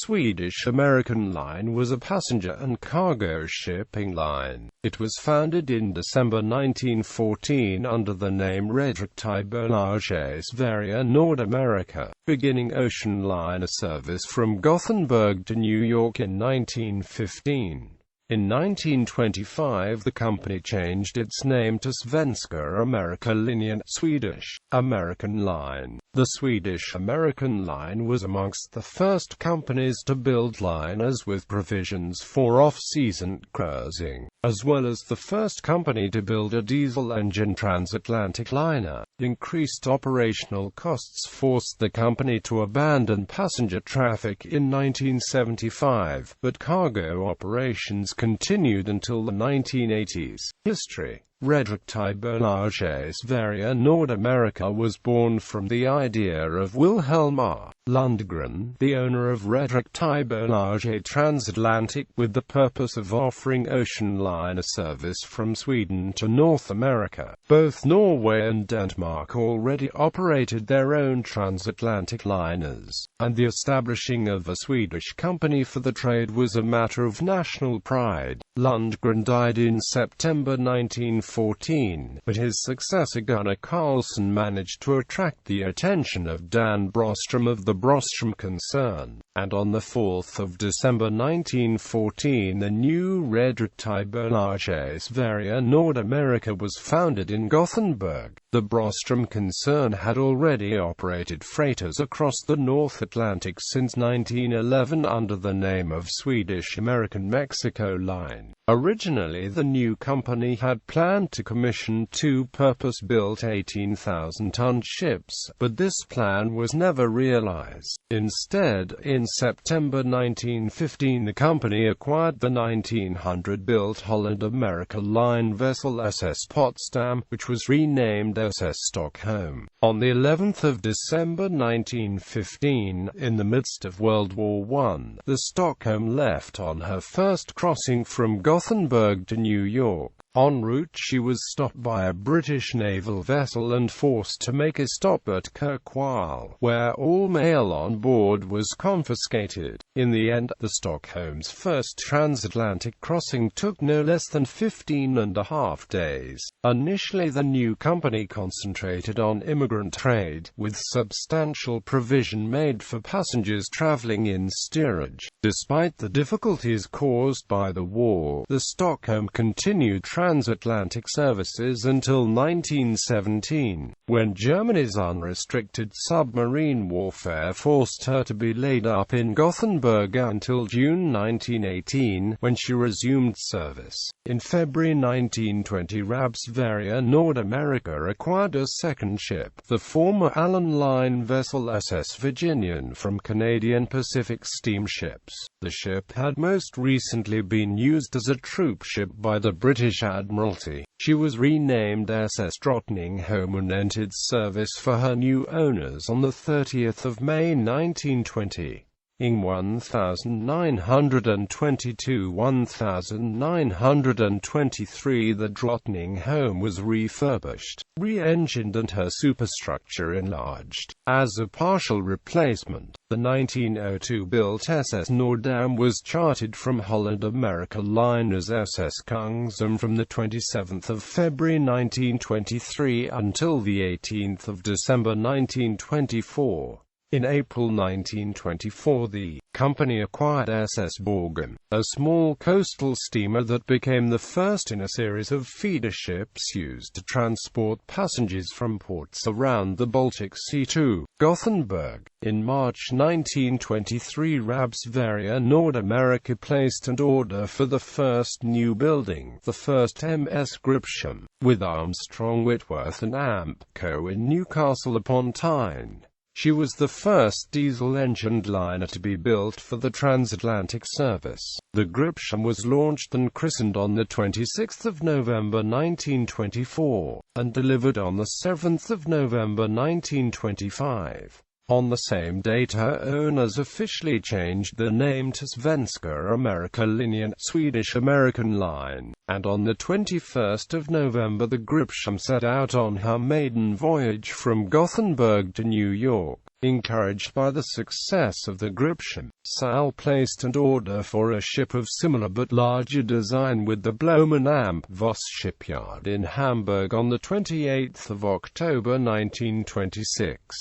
Swedish American Line was a passenger and cargo shipping line. It was founded in December 1914 under the name Rederiaktiebolaget Sverige-Nordamerika, beginning ocean liner service from Gothenburg to New York in 1915. In 1925 the company changed its name to Svenska Amerika Linien, Swedish American Line. The Swedish American Line was amongst the first companies to build liners with provisions for off-season cruising, as well as the first company to build a diesel-engine transatlantic liner. Increased operational costs forced the company to abandon passenger traffic in 1975, but cargo operations continued until the 1980s. History. Rederiaktiebolaget Sverige-Nordamerika was born from the idea of Wilhelm R. Lundgren, the owner of Rederiaktiebolaget Transatlantic, with the purpose of offering ocean liner service from Sweden to North America. Both Norway and Denmark already operated their own transatlantic liners, and the establishing of a Swedish company for the trade was a matter of national pride. Lundgren died in September 1914, but his successor Gunnar Carlson managed to attract the attention of Dan Brostrom of the Brostrom concern, and on the 4th of December 1914 the new Rederiaktiebolaget Sverige-Nordamerika was founded in Gothenburg. The Brostrom concern had already operated freighters across the North Atlantic since 1911 under the name of Swedish American Mexico Line. Originally the new company had planned to commission two purpose-built 18,000-ton ships, but this plan was never realized. Instead, in September 1915 the company acquired the 1900-built Holland America Line vessel SS Potsdam, which was renamed SS Stockholm. On the 11th of December 1915, in the midst of World War I, the Stockholm left on her first crossing from Gothenburg to New York. En route she was stopped by a British naval vessel and forced to make a stop at Kirkwall, where all mail on board was confiscated. In the end, the Stockholm's first transatlantic crossing took no less than 15.5 days. Initially the new company concentrated on immigrant trade, with substantial provision made for passengers traveling in steerage. Despite the difficulties caused by the war, the Stockholm continued transatlantic services until 1917, when Germany's unrestricted submarine warfare forced her to be laid up in Gothenburg until June 1918, when she resumed service. In February 1920 Sverige-Nordamerika acquired a second ship, the former Allen Line vessel SS Virginian, from Canadian Pacific Steamships. The ship had most recently been used as a troop ship by the British Admiralty. She was renamed SS Drottningholm and entered service for her new owners on the 30th of May 1920. In 1922–1923 the Drottningholm was refurbished, re-engined and her superstructure enlarged. As a partial replacement, the 1902-built SS Noordam was chartered from Holland America Line as SS Kungsholm from the 27th of February 1923 until the 18th of December 1924. In April 1924 the company acquired SS Borgen, a small coastal steamer that became the first in a series of feeder ships used to transport passengers from ports around the Baltic Sea to Gothenburg. In March 1923 Sverige-Nordamerika placed an order for the first new building, the first MS Gripsham, with Armstrong Whitworth and Amp Co. in Newcastle upon Tyne. She was the first diesel-engined liner to be built for the transatlantic service. The Gripsham was launched and christened on the 26th of November 1924, and delivered on the 7th of November 1925. On the same date her owners officially changed their name to Svenska Amerika Linien, Swedish American Line, and on the 21st of November the Gripsham set out on her maiden voyage from Gothenburg to New York. Encouraged by the success of the Gripsholm, Sal placed an order for a ship of similar but larger design with the Bloemen Amp Voss shipyard in Hamburg on 28 October 1926.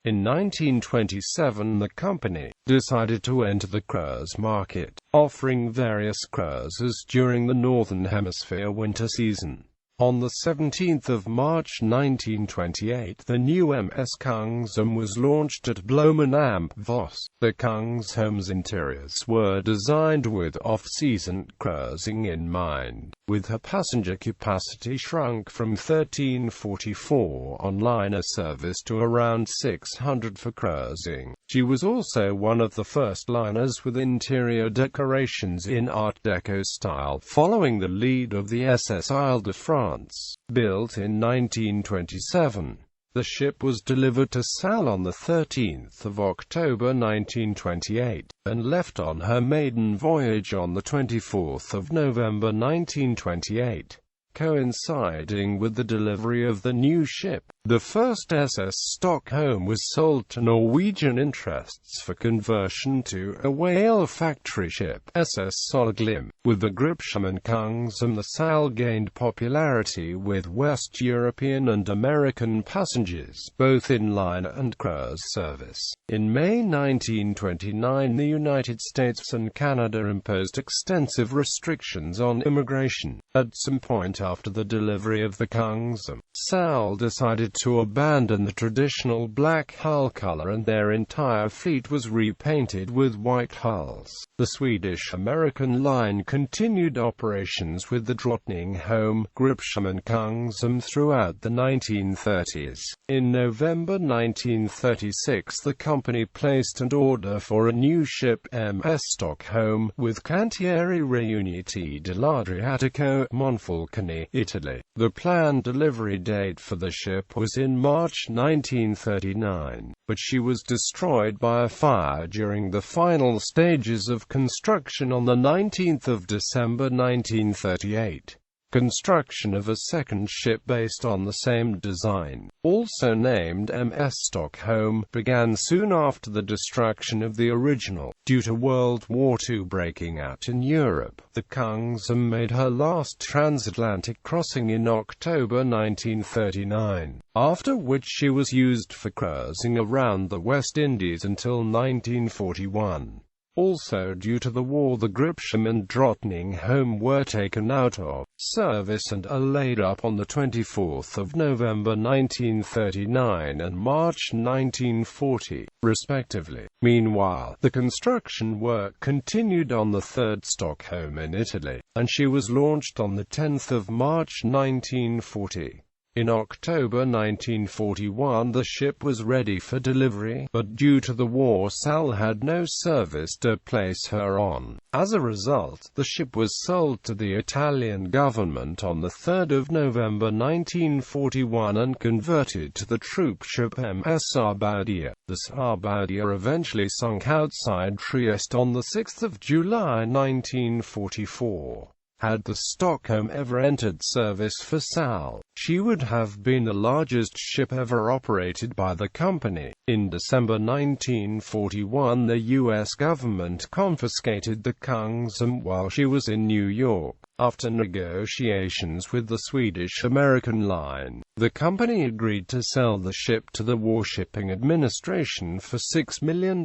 In 1927 the company decided to enter the cruise market, offering various cruises during the Northern Hemisphere winter season. On 17 March 1928 the new MS Kungsholm was launched at Bloemen Amp Voss. The Kungsholm's interiors were designed with off-season cruising in mind, with her passenger capacity shrunk from 1344 on liner service to around 600 for cruising. She was also one of the first liners with interior decorations in Art Deco style, following the lead of the SS Île-de-France, built in 1927. The ship was delivered to Sal on 13 October 1928, and left on her maiden voyage on 24 November 1928. Coinciding with the delivery of the new ship, the first SS Stockholm was sold to Norwegian interests for conversion to a whale factory ship, SS Solglim. With the Gripsholm and Kungsholm, the Sal gained popularity with West European and American passengers, both in liner and cruise service. In May 1929 the United States and Canada imposed extensive restrictions on immigration. At some point after the delivery of the Kungsholm, Sal decided to abandon the traditional black hull color and their entire fleet was repainted with white hulls. The Swedish American Line continued operations with the Drottningholm, Gripsholm and Kungsholm throughout the 1930s. In November 1936 the company placed an order for a new ship, MS Stockholm, with Cantieri Reuniti dell'Adriatico, Monfalcone, Italy. The planned delivery date for the ship was in March 1939, but she was destroyed by a fire during the final stages of construction on 19 December 1938. Construction of a second ship based on the same design, also named MS Stockholm, began soon after the destruction of the original. Due to World War II breaking out in Europe, the Kungsholm made her last transatlantic crossing in October 1939, after which she was used for cruising around the West Indies until 1941. Also due to the war the Gripsholm and Drottningholm were taken out of service and are laid up on 24 November 1939 and March 1940, respectively. Meanwhile, the construction work continued on the third Stockholm in Italy, and she was launched on 10 March 1940. In October 1941 the ship was ready for delivery, but due to the war Sal had no service to place her on. As a result, the ship was sold to the Italian government on 3 November 1941 and converted to the troopship MS Sarbaudia. The Sarbaudia eventually sunk outside Trieste on 6 July 1944. Had the Stockholm ever entered service for Sal, she would have been the largest ship ever operated by the company. In December 1941 the U.S. government confiscated the Kungsholm while she was in New York. After negotiations with the Swedish American Line, the company agreed to sell the ship to the Warshipping Administration for $6 million,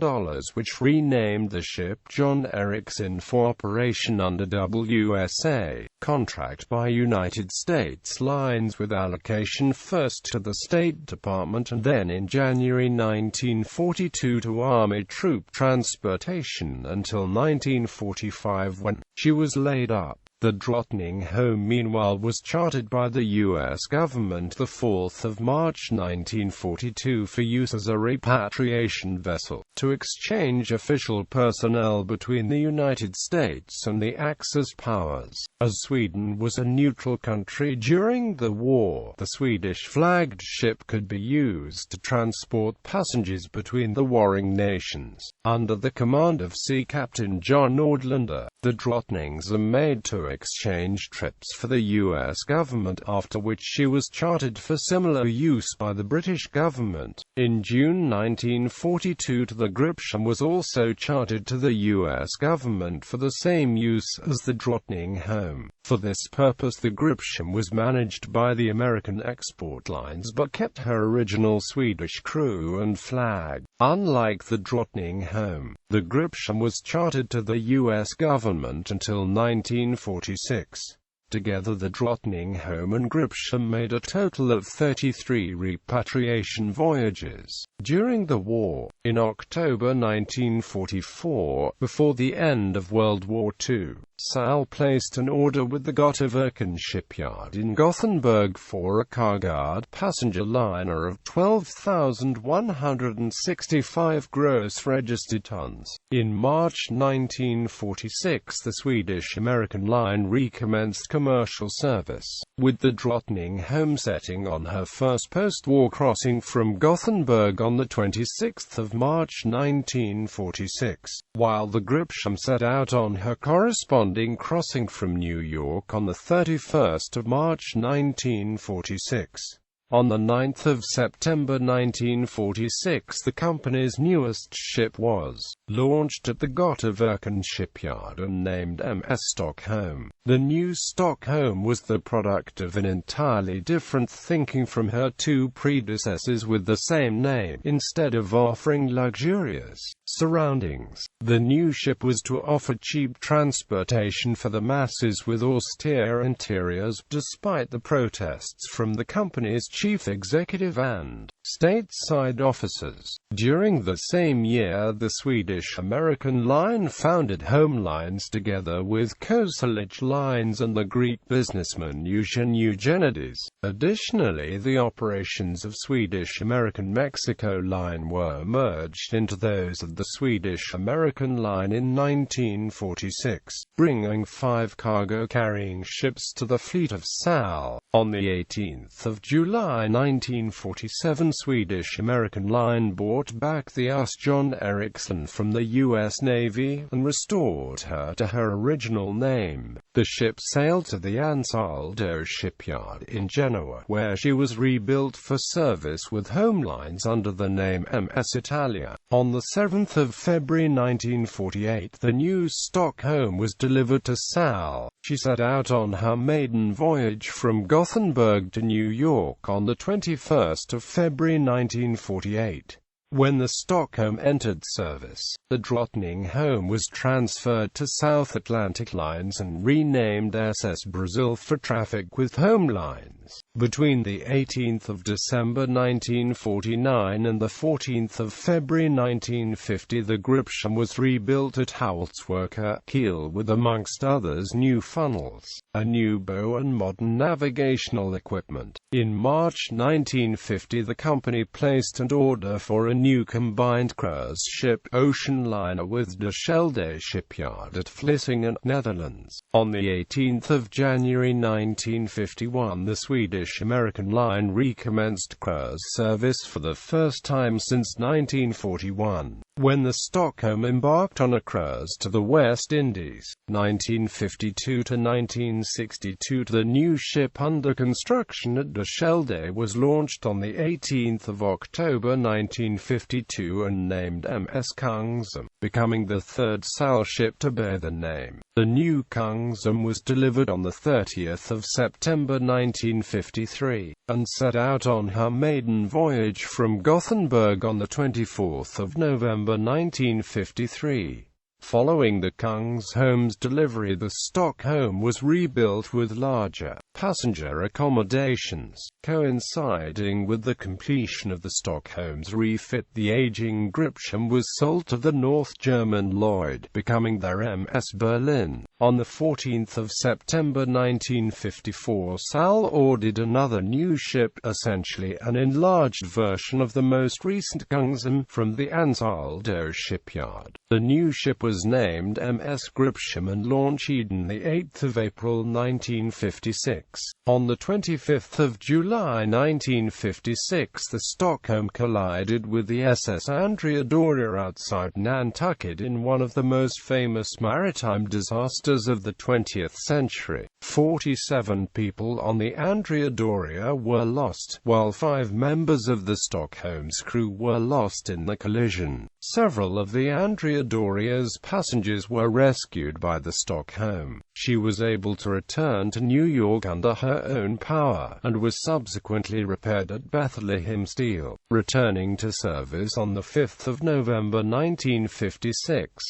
which renamed the ship John Ericsson for operation under WSA contract by United States Lines, with allocation first to the State Department and then in January 1942 to Army Troop Transportation until 1945 when she was laid up. The Drottningholm meanwhile was chartered by the U.S. government 4 March 1942 for use as a repatriation vessel, to exchange official personnel between the United States and the Axis powers. As Sweden was a neutral country during the war, the Swedish-flagged ship could be used to transport passengers between the warring nations. Under the command of Sea Captain John Nordlander, the Drottningholm made to exchange trips for the U.S. government, after which she was chartered for similar use by the British government. In June 1942 the Gripsholm was also chartered to the U.S. government for the same use as the Drottningholm. For this purpose the Gripsholm was managed by the American export lines but kept her original Swedish crew and flag. Unlike the Drottningholm, the Gripsholm was chartered to the U.S. government until 1946. Together the Drottningholm and Gripsholm made a total of 33 repatriation voyages. During the war, in October 1944, before the end of World War II, Sal placed an order with the Gothenburg shipyard in Gothenburg for a carguard passenger liner of 12,165 gross registered tons. In March 1946 the Swedish American Line recommenced commercial service, with the Drottningholm setting on her first post-war crossing from Gothenburg on the 26th of March 1946, while the Gripsholm set out on her corresponding crossing from New York on the 31st of March 1946. On the 9th of September 1946 the company's newest ship was launched at the Gothenburg shipyard and named MS Stockholm. The new Stockholm was the product of an entirely different thinking from her two predecessors with the same name. Instead of offering luxurious surroundings, the new ship was to offer cheap transportation for the masses with austere interiors, despite the protests from the company's chief executive and stateside officers. During the same year the Swedish American Line founded Home Lines together with Kosellege Lines and the Greek businessman Eugen Eugenides. Additionally, the operations of Swedish American Mexico Line were merged into those of the Swedish American Line in 1946, bringing 5 cargo-carrying ships to the fleet of Sal. On the 18th of July 1947 Swedish American Line bought back the US John Ericsson from the U.S. Navy, and restored her to her original name. The ship sailed to the Ansaldo shipyard in Genoa, where she was rebuilt for service with Home Lines under the name MS Italia. On the 7th of February 1948 the new Stockholm was delivered to Sal. She set out on her maiden voyage from Gothenburg to New York on the 21st of February 1948. When the Stockholm entered service, the Drottningholm was transferred to South Atlantic Lines and renamed SS Brazil for traffic with Home Lines. Between the 18th of December 1949 and the 14th of February 1950 the Gripsholm was rebuilt at Holzwerke, Kiel with amongst others new funnels, a new bow and modern navigational equipment. In March 1950 the company placed an order for a new combined cruise ship ocean liner with De Schelde shipyard at Vlissingen, Netherlands. On the 18th of January 1951 the Swedish American Line recommenced cruise service for the first time since 1941, when the Stockholm embarked on a cruise to the West Indies. 1952 to 1962 the new ship under construction at De Schelde was launched on the 18th of October 1952 and named MS Kungsholm, becoming the third Sal ship to bear the name. The new Kungsholm was delivered on the 30th of September 1953, and set out on her maiden voyage from Gothenburg on the 24th of November 1953. Following the Kungsholm's delivery the Stockholm was rebuilt with larger passenger accommodations. Coinciding with the completion of the Stockholm's refit the aging Gripsholm was sold to the North German Lloyd, becoming their MS Berlin. On the 14th of September 1954 Sal ordered another new ship, essentially an enlarged version of the most recent Kungsholm, from the Ansaldo shipyard. The new ship was was named MS Gripsholm and launched on 8 April 1956. On 25 July 1956, the Stockholm collided with the SS Rederiaktiebolaget outside Nantucket in one of the most famous maritime disasters of the 20th century. 47 people on the Rederiaktiebolaget were lost, while 5 members of the Stockholm's crew were lost in the collision. Several of the Rederiaktiebolaget's passengers were rescued by the Stockholm. She was able to return to New York under her own power, and was subsequently repaired at Bethlehem Steel, returning to service on 5 November 1956.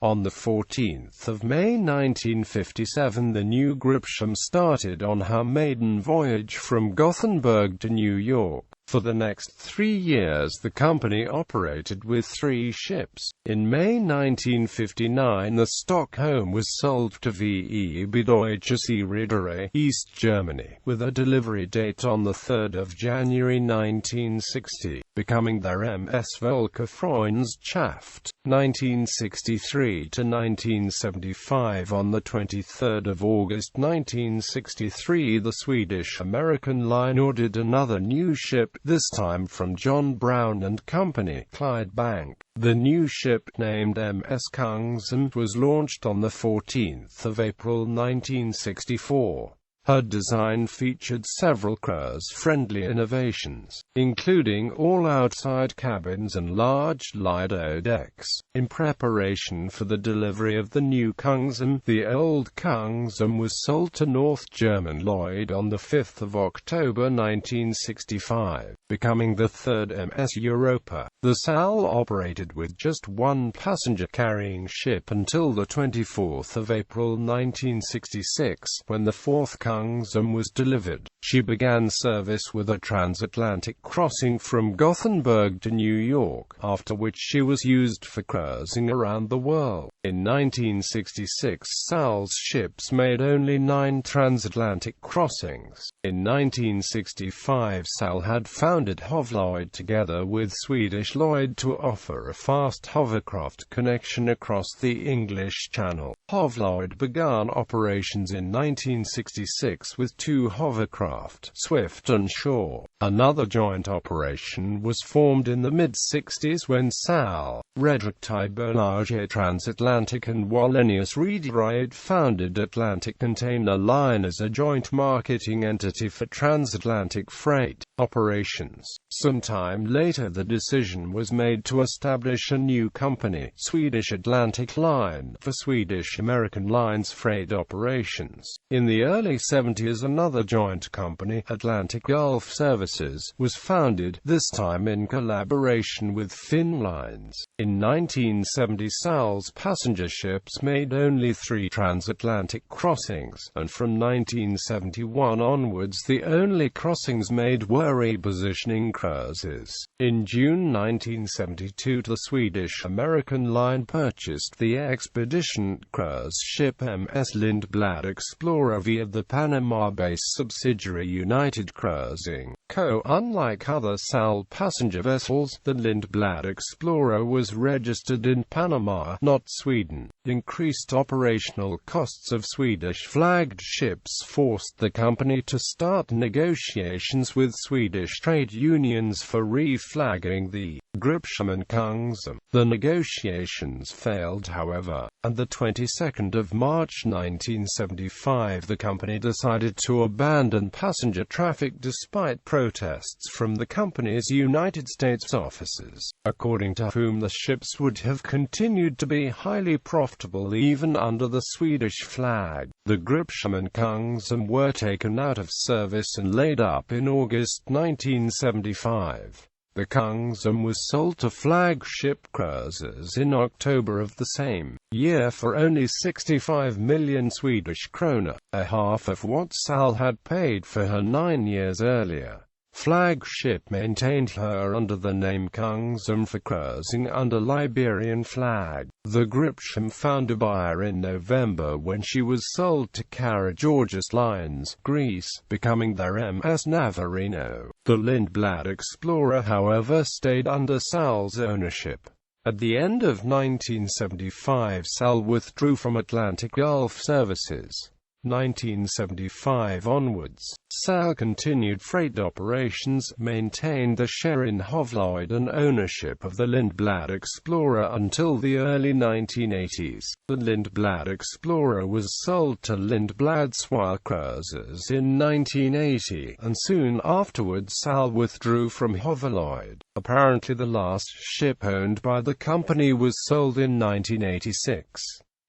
On 14 May 1957, the new Gripsholm started on her maiden voyage from Gothenburg to New York. For the next 3 years the company operated with 3 ships. In May 1959 the Stockholm was sold to VEB Deutsche Reederei, East Germany, with a delivery date on 3 January 1960, becoming their MS Volkerfreundschaft. 1963 to 1975. On 23 August 1963, the Swedish American Line ordered another new ship, this time from John Brown and Company, Clydebank. The new ship, named MS Kungsholm, was launched on 14 April 1964. Her design featured several cruise-friendly innovations, including all-outside cabins and large lido decks. In preparation for the delivery of the new Kungsholm, the old Kungsholm was sold to North German Lloyd on 5 October 1965, becoming the third MS Europa. The SAL operated with just one passenger-carrying ship until 24 April 1966, when the fourth Kungsholm was delivered. She began service with a transatlantic crossing from Gothenburg to New York, after which she was used for cruising around the world. In 1966, SAL's ships made only 9 transatlantic crossings. In 1965, SAL had founded Hovloyd together with Swedish Lloyd to offer a fast hovercraft connection across the English Channel. Hovloyd began operations in 1966 with 2 hovercraft, Swift and Shore. Another joint operation was formed in the mid-60s when SAL, Rederiaktiebolaget Transatlantic and Wallenius Rederiaktiebolaget founded Atlantic Container Line as a joint marketing entity for transatlantic freight operations. Sometime later the decision was made to establish a new company, Swedish Atlantic Line, for Swedish American Line's freight operations. In the early 70s another joint company, Atlantic Gulf Services, was founded, this time in collaboration with Finn Lines. In 1970 SAL's passenger ships made only 3 transatlantic crossings, and from 1971 onwards the only crossings made were repositioning cruises. In June 1972 the Swedish American Line purchased the expedition cruise ship MS Line.The Explorer via the Panama-based subsidiary United Cruising Co. Unlike other SAL passenger vessels, the Line.The Explorer was registered in Panama, not Sweden. Increased operational costs of Swedish-flagged ships forced the company to start negotiations with Swedish trade unions for reflagging the Gripsholm and Kungsholm. The negotiations failed, however, and the 22nd of March 1975 the company decided to abandon passenger traffic despite protests from the company's United States offices, according to whom the ships would have continued to be highly profitable even under the Swedish flag. The Gripsholm and Kungsholm were taken out of service and laid up in August 1975. The Kungsholm was sold to Flagship Cruises in October of the same year for only 65 million Swedish krona, a half of what SAL had paid for her 9 years earlier. Flagship maintained her under the name Kungsholm for cruising under Liberian flag. The Gripsholm found a buyer in November when she was sold to Karageorgis Lines, Greece, becoming their MS Navarino. The Line.The Explorer, however, stayed under SAL's ownership. At the end of 1975, SAL withdrew from Atlantic Gulf services. 1975 onwards, SAL continued freight operations, maintained the share in Hovloyd and ownership of the Lindblad Explorer until the early 1980s. The Lindblad Explorer was sold to Lindblad Swire-Cruisers in 1980, and soon afterwards SAL withdrew from Hovloyd. Apparently the last ship owned by the company was sold in 1986.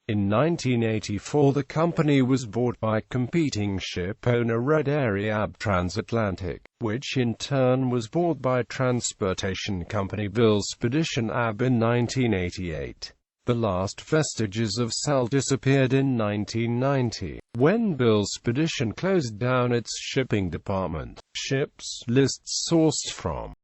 In 1984 the company was bought by competing ship owner Rederiaktiebolaget Transatlantic, which in turn was bought by transportation company Bilspedition AB in 1988. The last vestiges of SAL disappeared in 1990, when Bilspedition closed down its shipping department. Ships lists sourced from